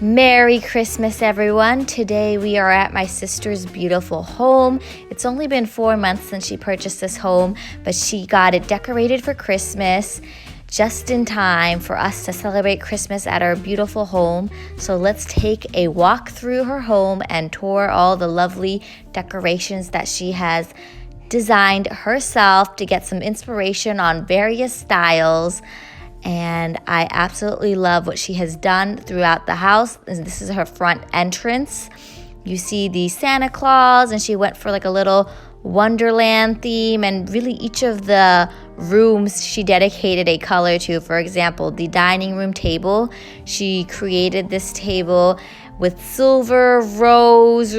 Merry Christmas, everyone. Today we are at my sister's beautiful home. It's only been 4 months since she purchased this home, but she got it decorated for Christmas just in time for us to celebrate Christmas at our beautiful home. So let's take a walk through her home and tour all the lovely decorations that she has designed herself to get some inspiration on various styles. And I absolutely love what she has done throughout the house. This is her front entrance. You see the Santa Claus, and she went for like a little Wonderland theme, and really each of the rooms she dedicated a color to. For example, the dining room table, she created this table with silver, rose,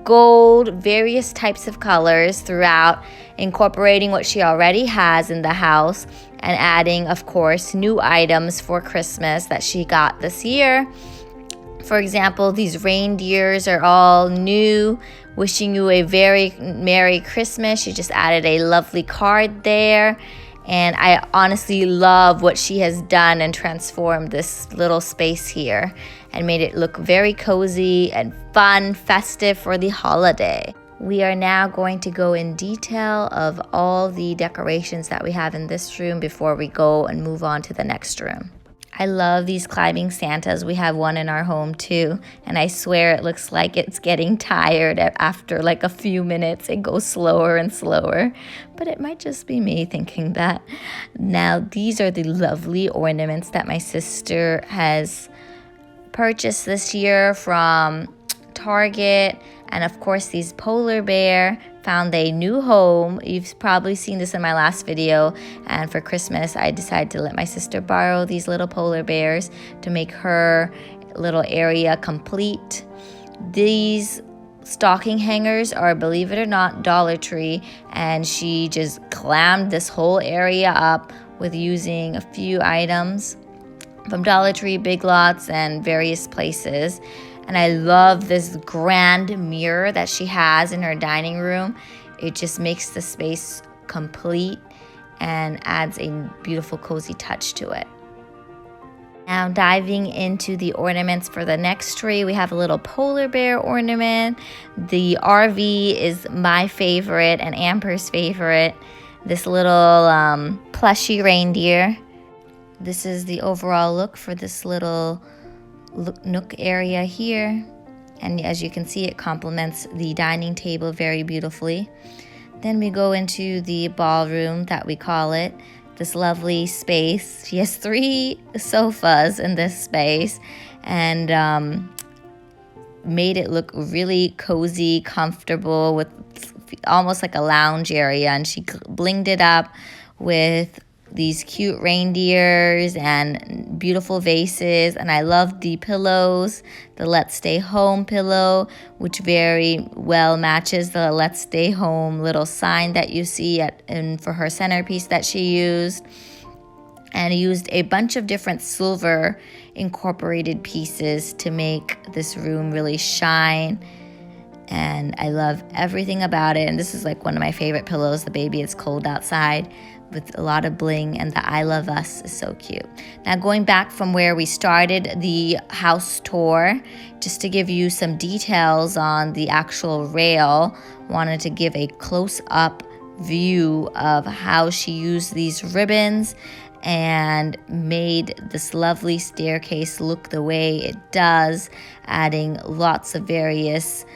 gold, various types of colors throughout, incorporating what she already has in the house and adding, of course, new items for Christmas that she got this year. For example, these reindeers are all new, wishing you a very Merry Christmas. She just added a lovely card there. And I honestly love what she has done and transformed this little space here and made it look very cozy and fun, festive for the holiday. We are now going to go in detail of all the decorations that we have in this room before we go and move on to the next room. I love these climbing Santas. We have one in our home too, and I swear it looks like it's getting tired after like a few minutes. It goes slower and slower, but it might just be me thinking that. Now, these are the lovely ornaments that my sister has purchased this year from Target. And of course, these polar bear found a new home. You've probably seen this in my last video. And for Christmas, I decided to let my sister borrow these little polar bears to make her little area complete. These stocking hangers are, believe it or not, Dollar Tree. And she just clammed this whole area up with using a few items from Dollar Tree, Big Lots, and various places. And I love this grand mirror that she has in her dining room. It just makes the space complete and adds a beautiful, cozy touch to it. Now diving into the ornaments for the next tree, we have a little polar bear ornament. The RV is my favorite and Amber's favorite. This little plushy reindeer. This is the overall look for this little nook area here, and as you can see, it complements the dining table very beautifully. Then we go into the ballroom, that we call it, this lovely space. She has 3 sofas in this space and made it look really cozy, comfortable, with almost like a lounge area, and she blinged it up with these cute reindeers and beautiful vases. And I love the pillows, the Let's Stay Home pillow, which very well matches the Let's Stay Home little sign that you see for her centerpiece that she used. And used a bunch of different silver incorporated pieces to make this room really shine. And I love everything about it. And this is like one of my favorite pillows, the Baby It's Cold Outside, with a lot of bling, and the I Love Us is so cute. Now, going back from where we started the house tour, just to give you some details on the actual rail, wanted to give a close-up view of how she used these ribbons and made this lovely staircase look the way it does, adding lots of various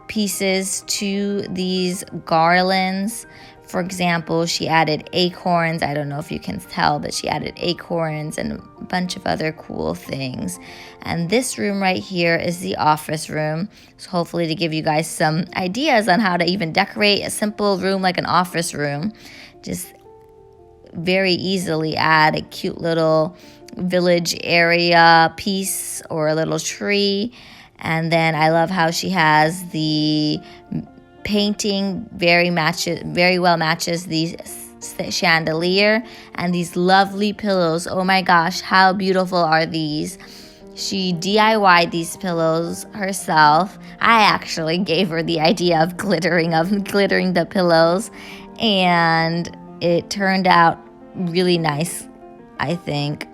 pieces to these garlands. For example, she added acorns. I don't know if you can tell, but she added acorns and a bunch of other cool things. And this room right here is the office room. So hopefully to give you guys some ideas on how to even decorate a simple room like an office room. Just very easily add a cute little village area piece or a little tree. And then I love how she has the painting very well matches the chandelier, and these lovely pillows. Oh my gosh, how beautiful are these? She DIY'd these pillows herself. I actually gave her the idea of glittering the pillows, and it turned out really nice, I think.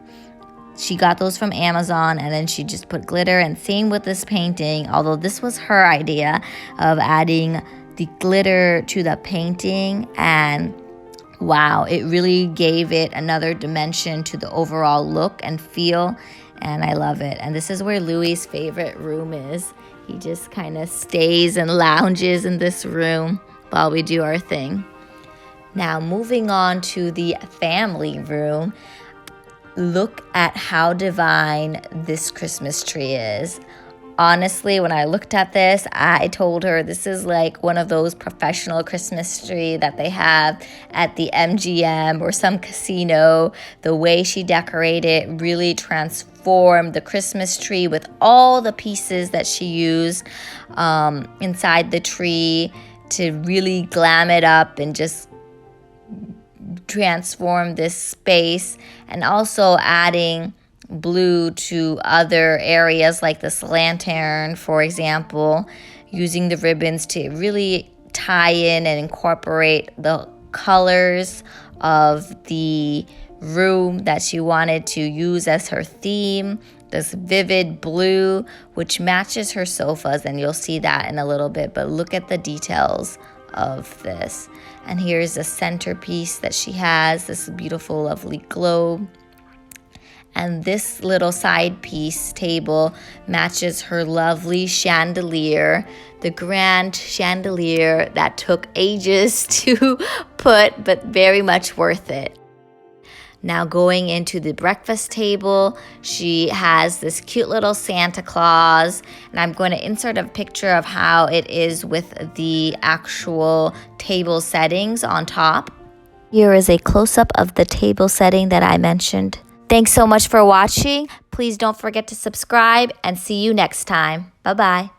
She got those from Amazon, and then she just put glitter. And same with this painting, although this was her idea of adding the glitter to the painting. And wow, it really gave it another dimension to the overall look and feel, and I love it. And this is where Louie's favorite room is. He just kind of stays and lounges in this room while we do our thing. Now, moving on to the family room. Look at how divine this Christmas tree is. Honestly, when I looked at this, I told her this is like one of those professional Christmas tree that they have at the MGM or some casino. The way she decorated really transformed the Christmas tree with all the pieces that she used inside the tree to really glam it up and just transform this space, and also adding blue to other areas like this lantern, for example, using the ribbons to really tie in and incorporate the colors of the room that she wanted to use as her theme. This vivid blue, which matches her sofas, and you'll see that in a little bit, but look at the details of this. And here's a centerpiece that she has, this beautiful, lovely globe. And this little side piece table matches her lovely chandelier, the grand chandelier that took ages to put, but very much worth it. Now going into the breakfast table, she has this cute little Santa Claus, and I'm going to insert a picture of how it is with the actual table settings on top. Here is a close-up of the table setting that I mentioned. Thanks so much for watching. Please don't forget to subscribe, and see you next time. Bye-bye.